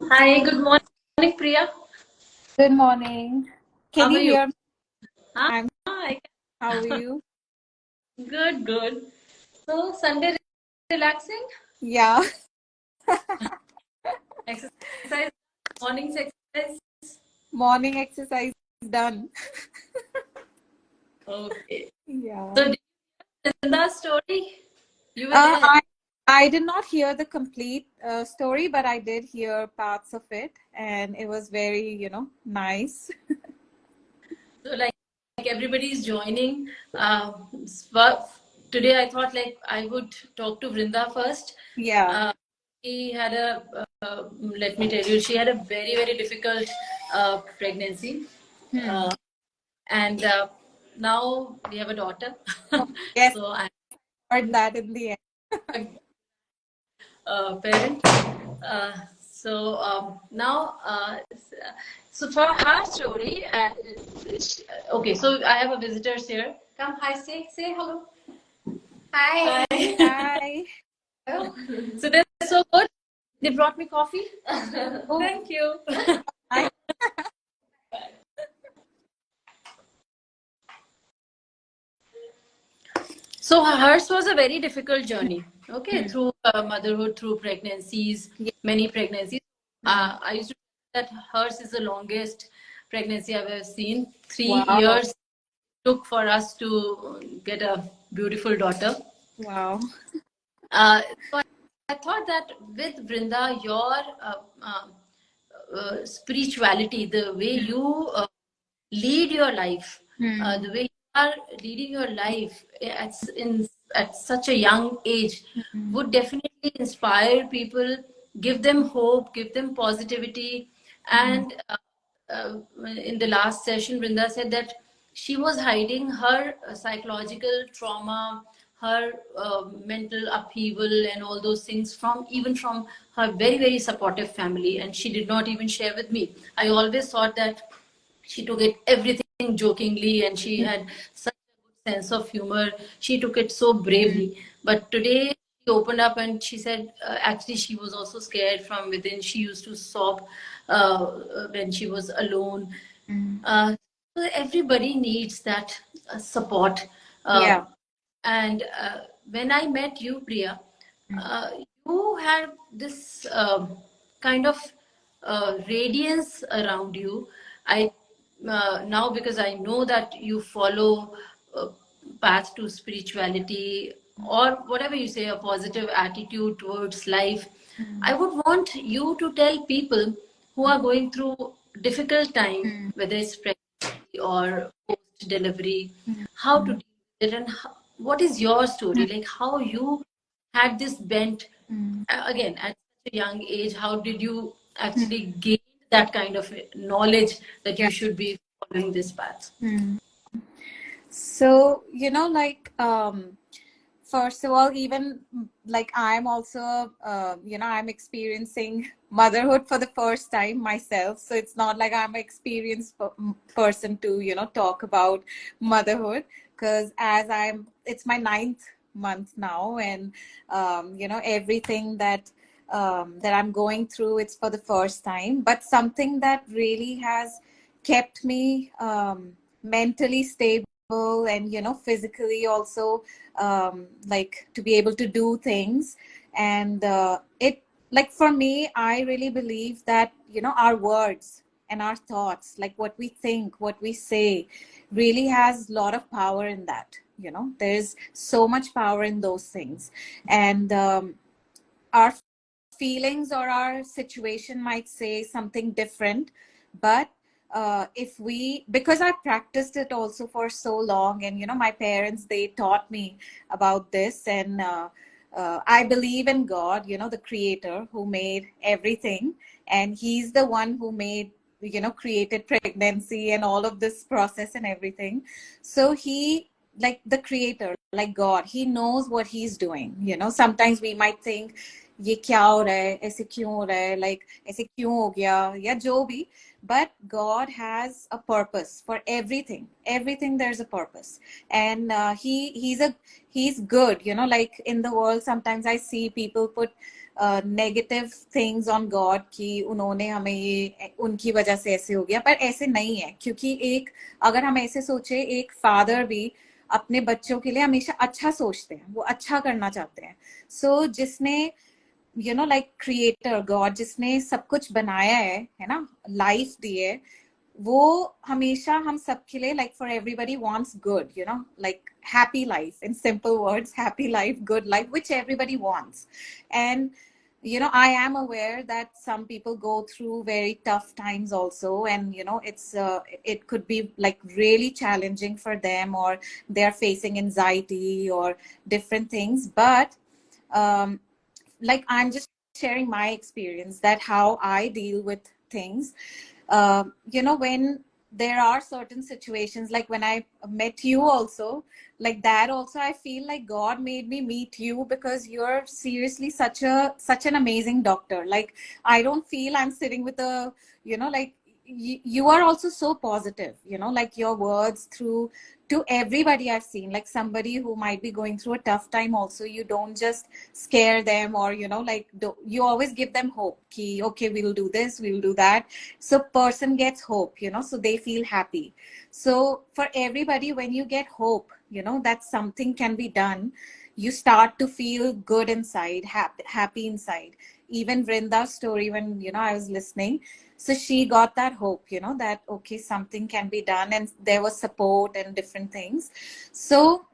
Hi, good morning, Priya. Good morning. How Can are you you? hear me? Ah, I'm I How are you? good, good. So, Sunday relaxing? Yeah, Exercise, morning's exercise? morning exercise done. Okay. Yeah. So, did you listen to the story? You were Uh, there. I I did not hear the complete story, but I did hear parts of it, and it was very, nice. So, like everybody's joining. But today, I thought like I would talk to Vrinda first. Yeah. Uh, she had let me tell you, she had a very, very difficult pregnancy. Hmm. Uh, and now we have a daughter. Oh, yes, So I'm heard that in the end. a parent. Now, so for her story, okay, so I have a visitors here. Come, hi, say hello. Hi. Hi. Hi. So they're so good. They brought me coffee. Oh, Thank you. I. So hers was a very difficult journey. Okay, Hmm. through motherhood, through pregnancies, Yeah. many pregnancies. Hmm. I used to say that hers is the longest pregnancy I've ever seen. Three Wow. years took for us to get a beautiful daughter. Wow. So I thought that with Vrinda, your spirituality, the way you lead your life, Hmm. the way you are leading your life at such a young age Hmm. would definitely inspire people, give them hope, give them positivity. Hmm. And in the last session, Brinda said that she was hiding her psychological trauma, her mental upheaval, and all those things from even from her very, very supportive family. And she did not even share with me. I always thought that she took it everything jokingly and she had such a good sense of humor. She took it so bravely. But today she opened up and she said actually she was also scared from within. She used to sob when she was alone. Hmm. So everybody needs that support. Uh, Yeah. and when I met you, Priya, Hmm. uh, you had this kind of radiance around you. I now because I know that you follow uh, path to spirituality or whatever you say, a positive attitude towards life. I Hmm. would want you to tell people who are going through difficult time, Hmm. whether it's pregnancy or post delivery, how to Hmm. deal with it and what is your story, like how you had this bent Hmm. again at such a young age. How did you Hmm. actually gain that kind of knowledge that Yeah. you should be following this path? Hmm. So, first of all, even like I'm also, I'm experiencing motherhood for the first time myself. So it's not like I'm an experienced person to, talk about motherhood because it's my ninth month now, and everything that I'm going through, it's for the first time. But something that really has kept me mentally stable and physically also, like to be able to do things. And it like for me, I really believe that our words and our thoughts, like what we think, what we say, really has a lot of power in that. There's so much power in those things. And our feelings or our situation might say something different, but if we because I practiced it also for so long, and my parents, they taught me about this. And I believe in God, the creator who made everything, and he's the one who made, created pregnancy and all of this process and everything. So he, like the creator, like God, he knows what he's doing. Sometimes we might think ये क्या हो रहा है, ऐसे क्यों हो रहा है, like ऐसे क्यों हो गया, या जो भी. but God has a purpose for everything. Everything there's a purpose, and he's good. You know, like in the world, sometimes I see people put negative things on God कि उन्होंने हमें ये उनकी वजह से ऐसे हो गया, पर ऐसे नहीं है. क्योंकि एक अगर हम ऐसे सोचे, एक फादर भी अपने बच्चों के लिए हमेशा अच्छा सोचते हैं, वो अच्छा करना चाहते हैं. सो जिसने you know like creator God, जिसने सब कुछ बनाया है ना, लाइफ दी है, वो हमेशा हम सबके लिए like for everybody wants good, you know, like happy life, in simple words, happy life, good life, which everybody wants. And you know, I am aware that some people go through very tough times also, and you know, it could be like really challenging for them, or they are facing anxiety or different things. But like, I'm just sharing my experience, that how I deal with things. You know, when there are certain situations, like when I met you also, like that also, I feel like God made me meet you, because you're seriously such an amazing doctor. Like, I don't feel I'm sitting with a, you know, like, you are also so positive, you know, like your words through to everybody I've seen, like somebody who might be going through a tough time also, you don't just scare them, or you know, like, you always give them hope ki, okay, we'll do this, we'll do that. So person gets hope, you know, so they feel happy. So for everybody, when you get hope, you know, that something can be done, you start to feel good inside, happy inside. Even Vrinda's story, when you know, I was listening, so she got that hope, you know, that okay, something can be done, and there was support and different things. So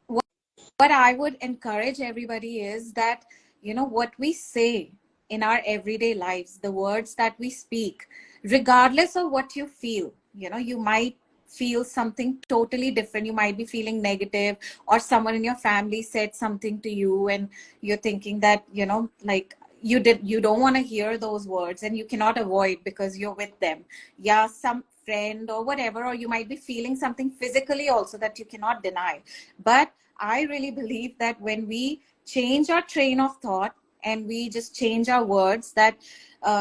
what I would encourage everybody is that, you know, what we say in our everyday lives, the words that we speak, regardless of what you feel, you know, you might feel something totally different. You might be feeling negative, or someone in your family said something to you, and you're thinking that, you know, like, you don't want to hear those words, and you cannot avoid because you're with them. Yeah, some friend or whatever, or you might be feeling something physically also that you cannot deny. But I really believe that when we change our train of thought, and we just change our words, that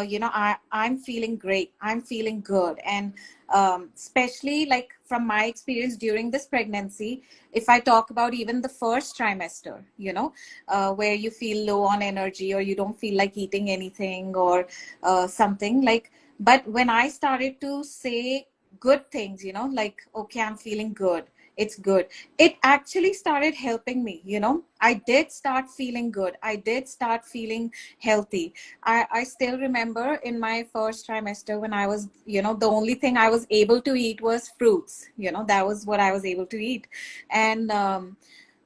you know, I'm feeling great, I'm feeling good. And especially like from my experience during this pregnancy, if I talk about even the first trimester, you know, where you feel low on energy, or you don't feel like eating anything, or something like, but when I started to say good things, you know, like, okay, I'm feeling good, it's good, it actually started helping me, you know. I did start feeling good, I did start feeling healthy. I still remember in my first trimester, when I was, you know, the only thing I was able to eat was fruits, you know, that was what I was able to eat. And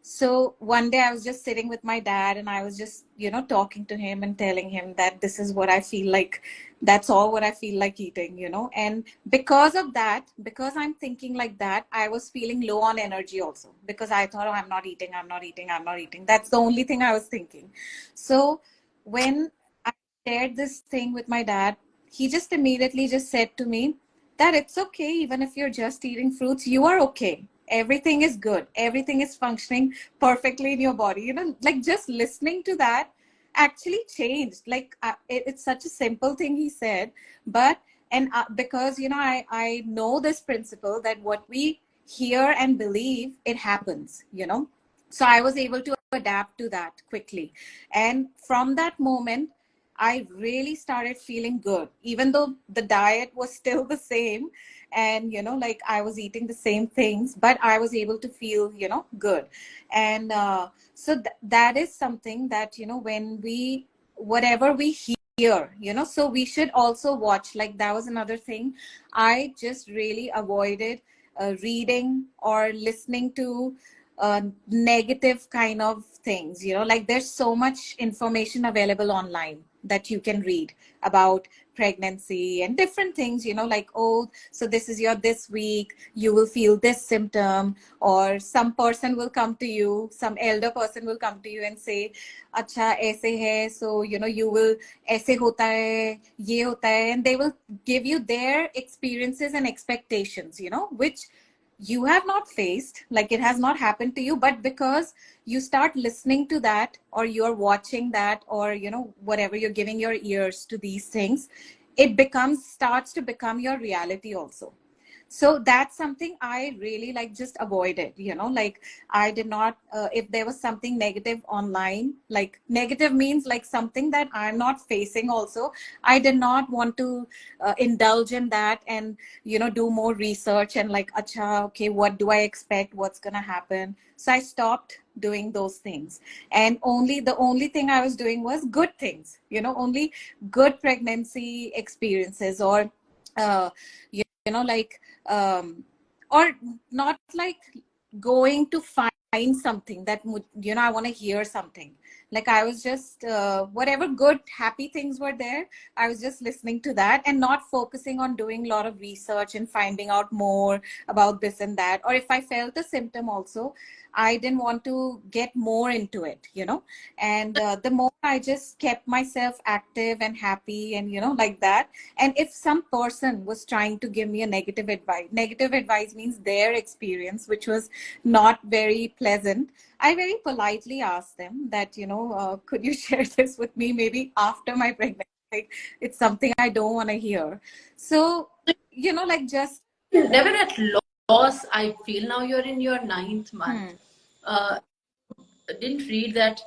so one day I was just sitting with my dad, and I was just, you know, talking to him and telling him that this is what I feel like, that's all what I feel like eating, you know. And because of that, because I'm thinking like that, I was feeling low on energy also, because I thought, oh, I'm not eating, I'm not eating, I'm not eating. That's the only thing I was thinking. So when I shared this thing with my dad, he just immediately just said to me that it's okay, even if you're just eating fruits, you are okay, everything is good, everything is functioning perfectly in your body, you know. Like, just listening to that actually changed. Like, it's such a simple thing he said, but and because, you know, I know this principle, that what we hear and believe, it happens, you know. So I was able to adapt to that quickly, and from that moment I really started feeling good, even though the diet was still the same, and you know, like, I was eating the same things, but I was able to feel, you know, good. And so that is something that, you know, when we, whatever we hear, you know, so we should also watch. Like, that was another thing, I just really avoided reading or listening to negative kind of things, you know. Like, there's so much information available online that you can read about pregnancy and different things, you know, like, oh, so this is your this week, you will feel this symptom, or some person will come to you, some elder person will come to you and say, acha aise hai, so you know, you will aise hota hai, ye hota hai, and they will give you their experiences and expectations, you know, which you have not faced, like, it has not happened to you, but because you start listening to that, or you're watching that, or you know, whatever, you're giving your ears to these things, starts to become your reality also. So that's something I really like just avoided, like I did not, if there was something negative online, like negative means like something that I'm not facing also, I did not want to indulge in that and, do more research and like, acha, okay, what do I expect? What's going to happen? So I stopped doing those things. And the only thing I was doing was good things, only good pregnancy experiences, or, like, or not like going to find something that would, I want to hear something. Like I was just whatever good happy things were there, I was just listening to that and not focusing on doing a lot of research and finding out more about this and that. Or if I felt a symptom also, I didn't want to get more into it, and the more I just kept myself active and happy and, like that. And if some person was trying to give me a negative advice means their experience, which was not very pleasant, I very politely asked them that, could you share this with me maybe after my pregnancy? Like, it's something I don't want to hear. So, like just... Never at loss, I feel. Now you're in your 9th month. Uh, didn't read that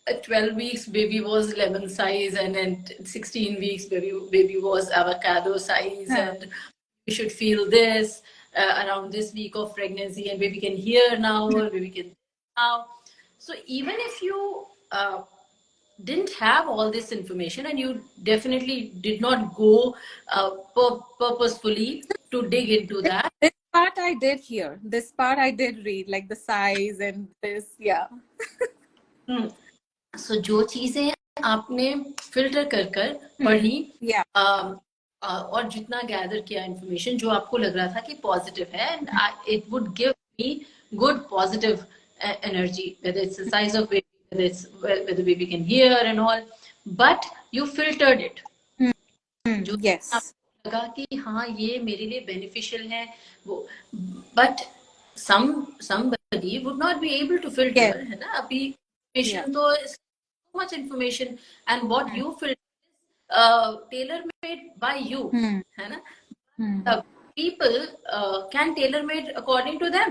at 12 weeks baby was lemon size, and at 16 weeks baby was avocado size, and we should feel this around this week of pregnancy, and baby can hear now, or baby can now. So even if you didn't have all this information, and you definitely did not go purposefully to dig into that. This part I did hear. This part I did read, like the size and this, yeah. So जो चीजें आपने filter कर पढ़ी, Yeah. और जितना gather किया information जो आपको लग रहा था कि पॉजिटिव है, and it would give me good positive energy, whether it's the size of baby, whether the baby can hear and all, but you filtered it. जो Yes. आपको लगा कि हाँ ये मेरे लिए बेनिफिशियल है वो, but somebody would not be able to filter, Yes. है ना. अभी information तो so much information, and what you filter tailor made by you, है ना. People can tailor made according to them.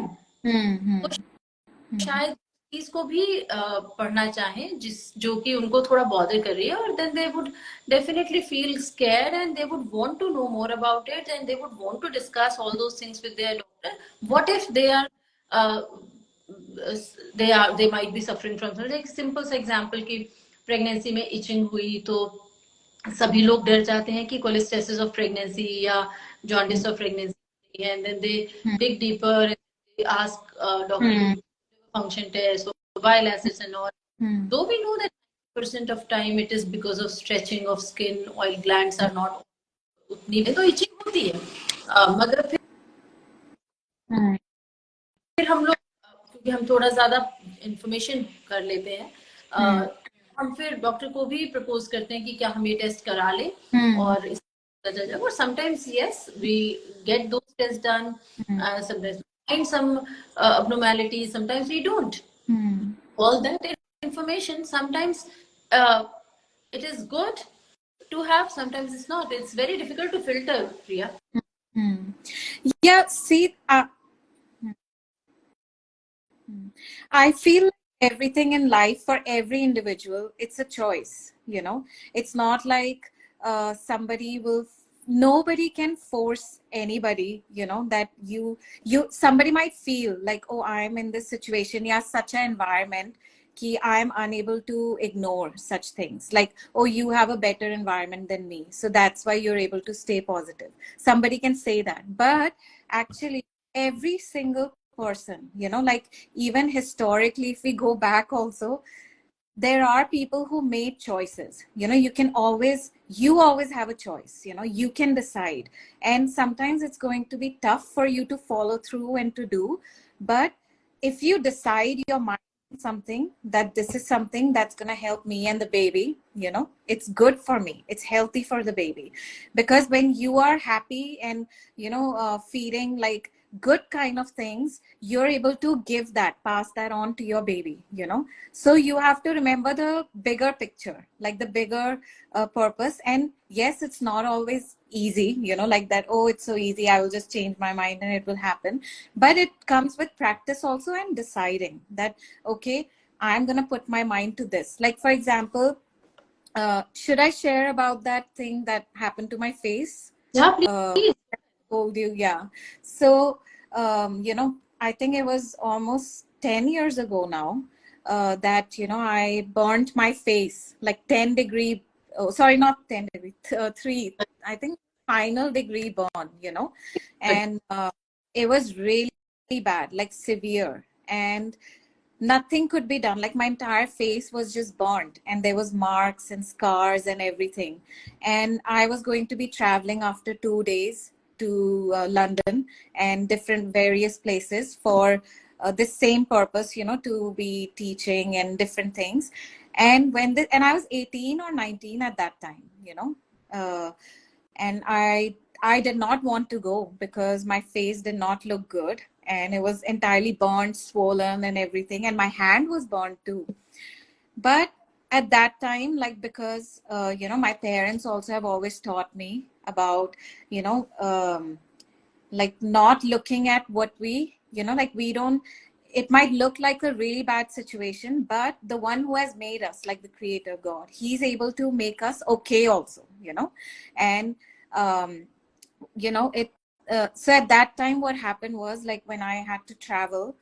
शायद चीज को भी पढ़ना चाहें जो कि उनको थोड़ा बॉदर कर रही है, और then they would definitely feel scared, and they would want to know more about it, and they would want to discuss all those things with their doctor. What if they are they might be suffering from something like simple सा example कि pregnancy में itching हुई, तो सभी लोग डर जाते हैं कि cholestasis of pregnancy या jaundice of pregnancy, and then they dig deeper and they ask doctor to do function tests or bile acids and all. Though we know that 90% of time it is because of stretching of skin, oil glands are not उतनी में तो itching होती है, मगर फिर हम लोग क्योंकि हम थोड़ा ज्यादा इंफॉर्मेशन कर लेते हैं, हम फिर डॉक्टर को भी प्रपोज करते हैं कि क्या हम ये टेस्ट करा ले, और इस or sometimes yes we get those tests done, sometimes we find some abnormalities, sometimes we don't. All that information sometimes it is good to have, sometimes it's not. It's very difficult to filter, Priya. Yeah, see, I feel like everything in life for every individual, it's a choice, It's not like nobody can force anybody, that somebody might feel like, oh, I'm in this situation, yeah, such an environment, ki I'm unable to ignore such things. Like, oh, you have a better environment than me, so that's why you're able to stay positive. Somebody can say that, but actually every single person, like even historically, if we go back also, there are people who made choices. You always have a choice, you can decide. And sometimes it's going to be tough for you to follow through and to do. But if you decide your mind something, that this is something that's going to help me and the baby, it's good for me, it's healthy for the baby. Because when you are happy and, feeling like good kind of things, you're able to give that, pass that on to your baby, you know. So you have to remember the bigger picture, like the bigger purpose. And yes, it's not always easy, you know, like that, oh, it's so easy, I will just change my mind and it will happen. But it comes with practice also, and deciding that, okay, I'm going to put my mind to this. Like, for example, should I share about that thing that happened to my face? Yeah, Uh, please. told you, yeah. So, you know, I think it was almost 10 years ago now, that, you know, I burnt my face like 10-degree, oh, sorry, not 10 degree, three, I think final degree burn, you know, and it was really bad, like severe. And nothing could be done. Like my entire face was just burnt, and there was marks and scars and everything. And I was going to be traveling after 2 days to London and different various places for this same purpose, you know, to be teaching and different things. And and I was 18 or 19 at that time, you know, uh, and I did not want to go because my face did not look good, and it was entirely burnt, swollen, and everything, and my hand was burnt too. But at that time, like, because you know, my parents also have always taught me about, you know, like not looking at what we, you know, like we don't, it might look like a really bad situation, but the one who has made us, like the creator God, he's able to make us okay also, you know. And um you know, it so at that time what happened was, like, when I had to travel,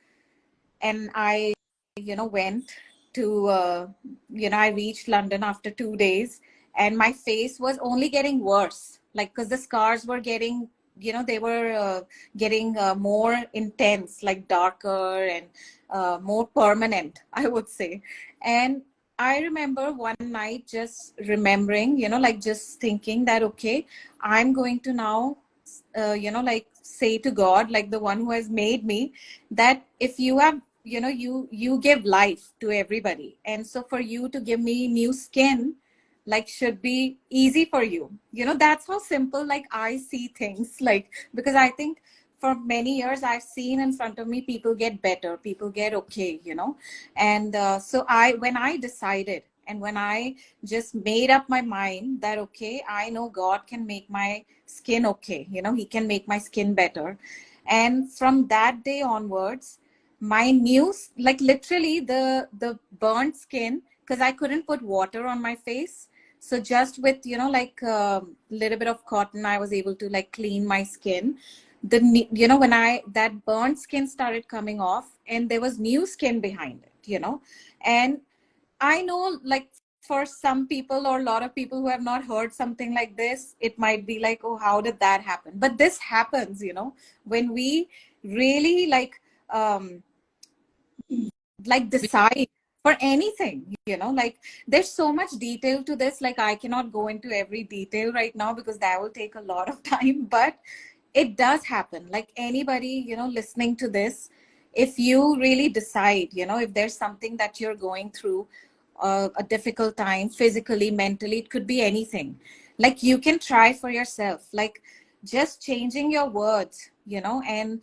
and I, you know, went to you know, I reached London after 2 days, and my face was only getting worse, like, because the scars were getting, you know, they were getting more intense, like darker and more permanent, I would say. And I remember one night just remembering, you know, like just thinking that, okay, I'm going to now you know, like say to God, like the one who has made me, that if you have, you know, you give life to everybody, and so for you to give me new skin, like, should be easy for you, you know. That's how simple, like, I see things. Like, because I think for many years I've seen in front of me people get better, people get okay, you know. And so I when I decided, and when I just made up my mind that, okay, I know God can make my skin okay, you know, he can make my skin better. And from that day onwards, my new, like, literally the burnt skin, because I couldn't put water on my face, so just with, you know, like a little bit of cotton, I was able to, like, clean my skin. You know, when I that burnt skin started coming off, and there was new skin behind it, you know. And I know, like, for some people or a lot of people who have not heard something like this, it might be like, oh, how did that happen? But this happens, you know, when we really, um, like decide for anything, you know. Like, there's so much detail to this. Like, I cannot go into every detail right now because that will take a lot of time. But it does happen. Like, anybody, you know, listening to this, if you really decide, you know, if there's something that you're going through, a difficult time, physically, mentally, it could be anything. Like, you can try for yourself, like just changing your words, you know, and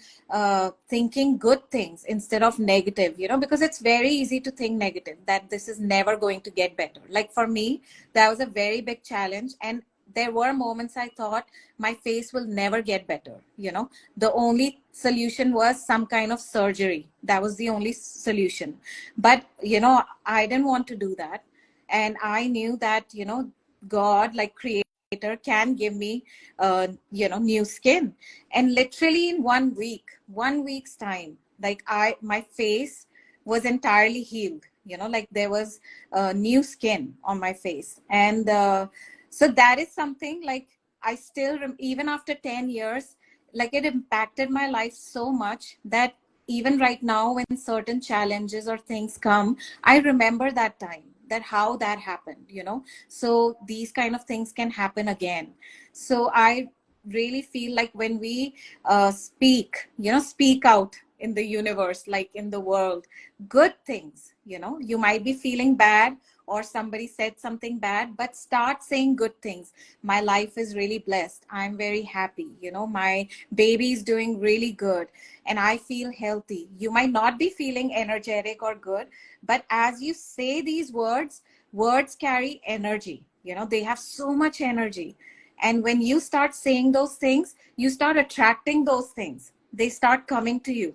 thinking good things instead of negative, you know, because it's very easy to think negative, that this is never going to get better. Like, for me, that was a very big challenge. And there were moments I thought my face will never get better, you know. The only solution was some kind of surgery. That was the only solution. But, you know, I didn't want to do that. And I knew that, you know, God, like creator, can give me you know, new skin. And literally in 1 week, 1 week's time, like, my face was entirely healed, you know, like there was new skin on my face. And so that is something, like, I still even after 10 years, like, it impacted my life so much that even right now, when certain challenges or things come, I remember that time, that how that happened, you know. So these kind of things can happen again. So I really feel like when we speak, you know, speak out, in the universe, like in the world, good things. You might be feeling bad, or somebody said something bad, but start saying good things. My life is really blessed. I'm very happy. My baby is doing really good and I feel healthy. You might not be feeling energetic or good, but as you say these words carry energy. They have so much energy. And when you start saying those things, you start attracting those things. They start coming to you.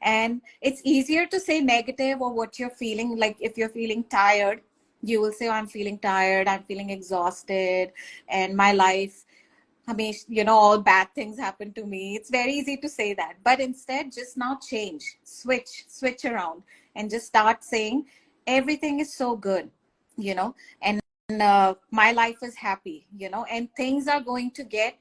And it's easier to say negative or what you're feeling. Like if you're feeling tired, you will say, oh, I'm feeling tired, I'm feeling exhausted, and my life, I mean, all bad things happen to me. It's very easy to say that. But instead, just now change, switch around, and just start saying, everything is so good, and my life is happy, and things are going to get,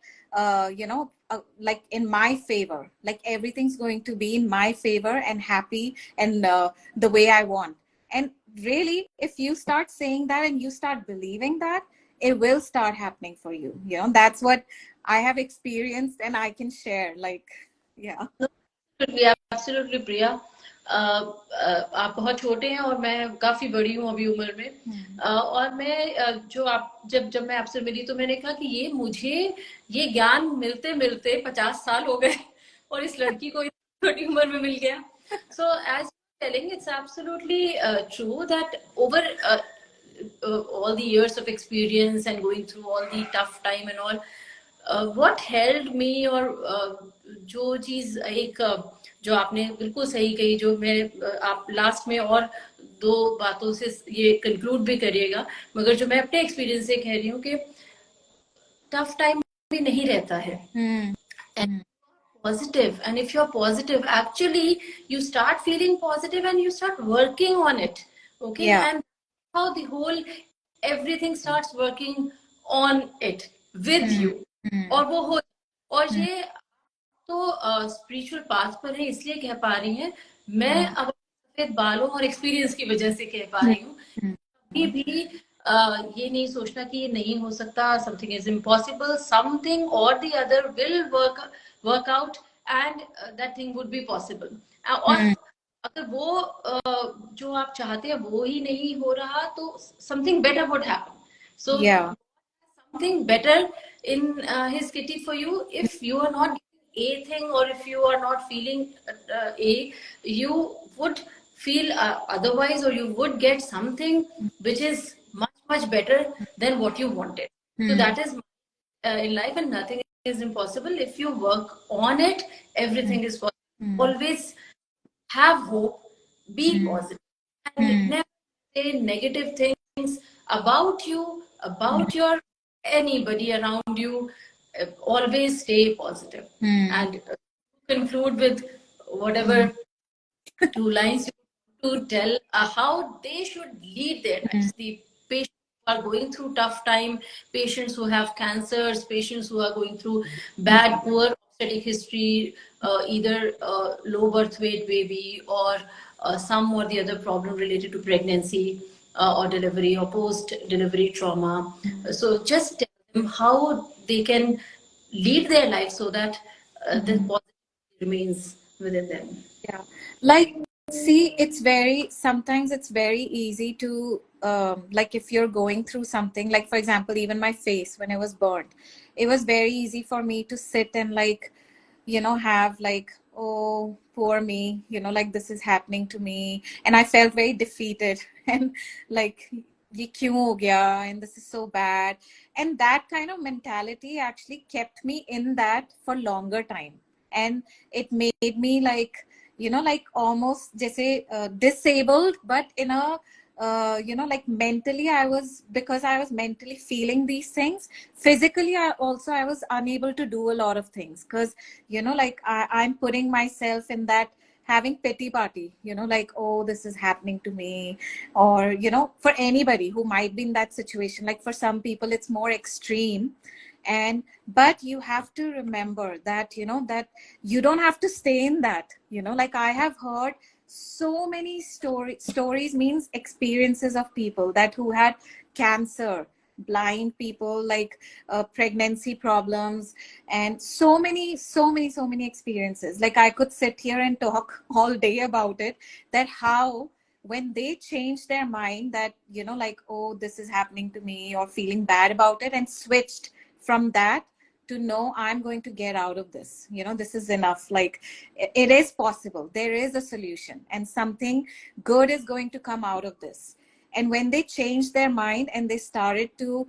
like in my favor. Like everything's going to be in my favor and happy, and the way I want. And really, if you start saying that and you start believing that, it will start happening for you. That's what I have experienced and I can share. Like, yeah. Absolutely Priya. आप बहुत छोटे हैं और मैं काफी बड़ी हूँ अभी उम्र में। और मैं जो आप जब मैं आपसे मिली तो मैंने कहा कि ये मुझे ये ज्ञान मिलते मिलते 50 साल हो गए और इस लड़की को छोटी उम्र में मिल गया। So as telling, it's absolutely true that over all the years of experience and going through all the tough time and all, what held me, और जो चीज एक जो आपने बिल्कुल सही कही, जो मैं आप लास्ट में और दो बातों से ये कंक्लूड भी करिएगा, मगर जो मैं अपने एक्सपीरियंस से कह रही हूँ कि टफ टाइम भी नहीं रहता है। And positive, and if you're positive, actually you start feeling positive and you start working on it. Okay, Yeah. and how the whole everything starts working on it with you, और वो हो, और ये तो स्पिरिचुअल पाथ पर है इसलिए कह पा रही हैं। मैं अब सफेद बालों और एक्सपीरियंस की वजह से कह पा रही हूँ, कभी भी ये नहीं सोचना कि ये नहीं हो सकता, समथिंग इज इम्पॉसिबल, समथिंग और the other will work out and that thing would be possible. और अगर वो जो आप चाहते हैं वो ही नहीं हो रहा तो something better would happen. So something better in his kitty for you. If you are not getting a thing, or if you are not feeling a, you would feel otherwise, or you would get something which is much better than what you wanted. So that is in life, and nothing is impossible. If you work on it, everything is possible. Always have hope, be positive, and never say negative things about you, about your anybody around you. Always stay positive. And conclude with whatever two lines you want to tell, how they should lead their lives. The patients who are going through tough time, patients who have cancers, patients who are going through bad, poor obstetric history, either low birth weight baby, or some or the other problem related to pregnancy or delivery or post delivery trauma. So just tell them how they can lead their life so that the positivity remains within them. Yeah. Like, see, sometimes it's very easy to, like if you're going through something, like for example, even my face when I was burnt, it was very easy for me to sit and like, have like, oh, poor me, like this is happening to me. And I felt very defeated and like, ye kyun ho gaya? And this is so bad. And that kind of mentality actually kept me in that for longer time. And it made me like, like almost disabled, but in a like mentally because I was mentally feeling these things. Physically I was unable to do a lot of things because like I'm putting myself in that, having pity party, like, oh, this is happening to me. Or for anybody who might be in that situation, like for some people it's more extreme. But you have to remember that that you don't have to stay in that. Like I have heard so many stories, means experiences of people that who had cancer, blind people, like pregnancy problems, and so many experiences. Like I could sit here and talk all day about it, that how when they change their mind that, like, oh, this is happening to me, or feeling bad about it, and switched from that to know I'm going to get out of this. This is enough. Like it is possible. There is a solution, and something good is going to come out of this. And when they changed their mind and they started to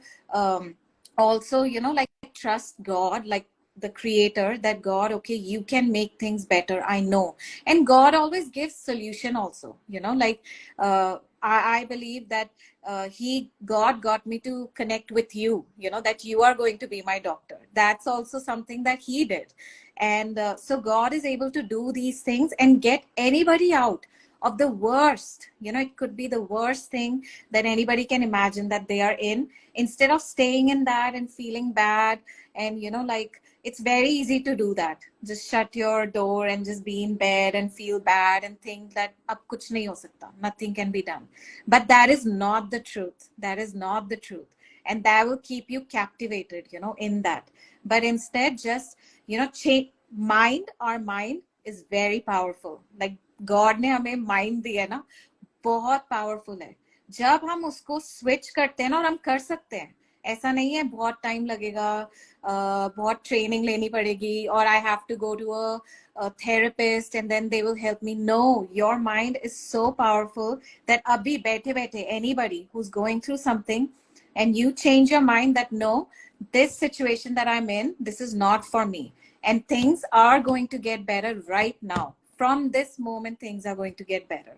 also, like trust God, like the creator, that God, okay, you can make things better, I know. And God always gives solution also, like I believe that God got me to connect with you, that you are going to be my doctor. That's also something that he did. And so God is able to do these things and get anybody out of the worst. It could be the worst thing that anybody can imagine that they are in. Instead of staying in that and feeling bad, and like, it's very easy to do that. Just shut your door and just be in bed and feel bad and think that ab kuch nahi ho sakta, nothing can be done. But that is not the truth. That is not the truth. And that will keep you captivated, in that. But instead, just, change mind. Our mind is very powerful. Like God ने हमें mind दिया है ना, बहुत powerful है. जब हम उसको स्विच करते हैं ना, और हम कर सकते हैं, ऐसा नहीं है बहुत टाइम लगेगा, बहुत ट्रेनिंग लेनी पड़ेगी, और I have to go to a therapist and then they will help me. No, your mind is so powerful that abhi बैठे बैठे anybody who's going through something and you change your mind that no, this situation that I'm in, this is not for me, and things are going to get better right now. From this moment, things are going to get better.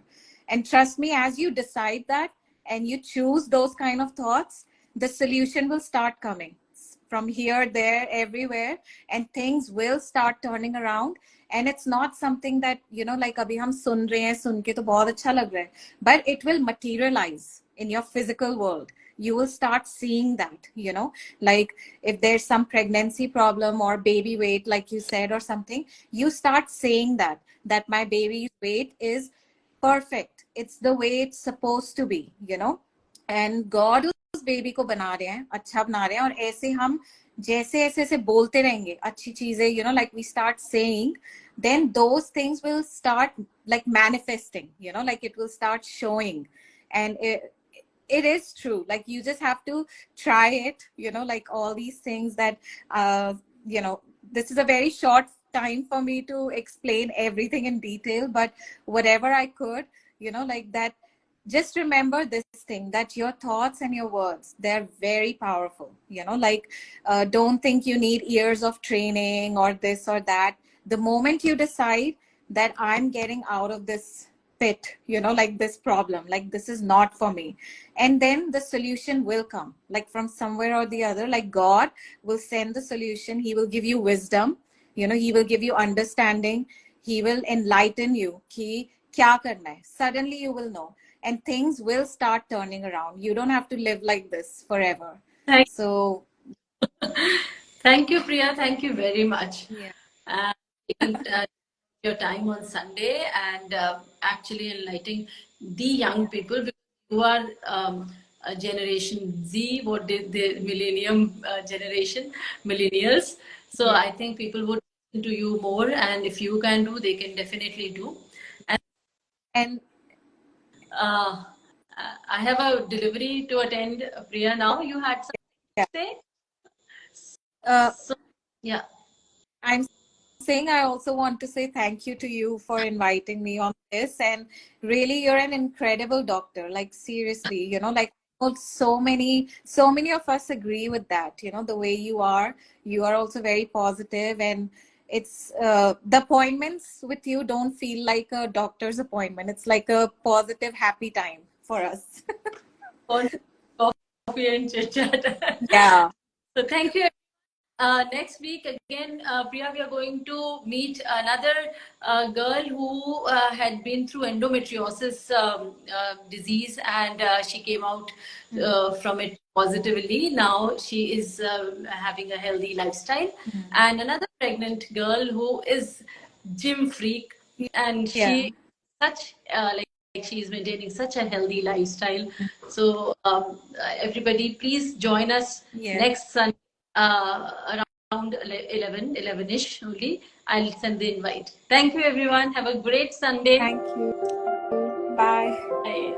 And trust me, as you decide that and you choose those kind of thoughts, the solution will start coming from here, there, everywhere, and things will start turning around. And it's not something that, like abhi hum sun rahe hain, sun ke to bahut acha lag raha hai, but it will materialize in your physical world. You will start seeing that, like if there's some pregnancy problem or baby weight, like you said, or something, you start saying that my baby's weight is perfect. It's the way it's supposed to be, and God उस baby को बना रहे हैं, अच्छा बना रहे हैं. और ऐसे हम जैसे ऐसे ऐसे बोलते रहेंगे अच्छी चीजें, like we start saying, then those things will start like manifesting, like it will start showing. And it is true. Like you just have to try it, like all these things that this is a very short time for me to explain everything in detail, but whatever I could, like that. Just remember this thing, that your thoughts and your words, they're very powerful, like don't think you need years of training or this or that. The moment you decide that I'm getting out of this pit, like this problem, like this is not for me, and then the solution will come, like from somewhere or the other. Like God will send the solution. He will give you wisdom, he will give you understanding. He will enlighten you ki kya karna hai. Suddenly you will know, and things will start turning around. You don't have to live like this forever. Thank, So thank you, Priya. Thank you very much. yeah. Taking your time on Sunday and actually enlightening the young people, because you are a Generation Z, what did the millennium generation, millennials. So Yeah. I think people would listen to you more, and if you can do, they can definitely do. And And uh, I have a delivery to attend, Priya. Now you had yeah, something to say? uh, So yeah. I'm saying I also want to say thank you to you for inviting me on this. And really, you're an incredible doctor. Like seriously, like so many of us agree with that. The way you are also very positive, and it's the appointments with you don't feel like a doctor's appointment. It's like a positive, happy time for us. On coffee and chit chat. Yeah. So thank you. Next week again, Priya, we are going to meet another girl who had been through endometriosis disease, and she came out Mm. from it positively. Now she is having a healthy lifestyle. Mm. And another pregnant girl who is gym freak, and Yeah. she such like she's maintaining such a healthy lifestyle. So everybody, please join us next Sunday around 11ish only. I'll send the invite. Thank you, everyone. Have a great Sunday. Thank you. Bye. Bye.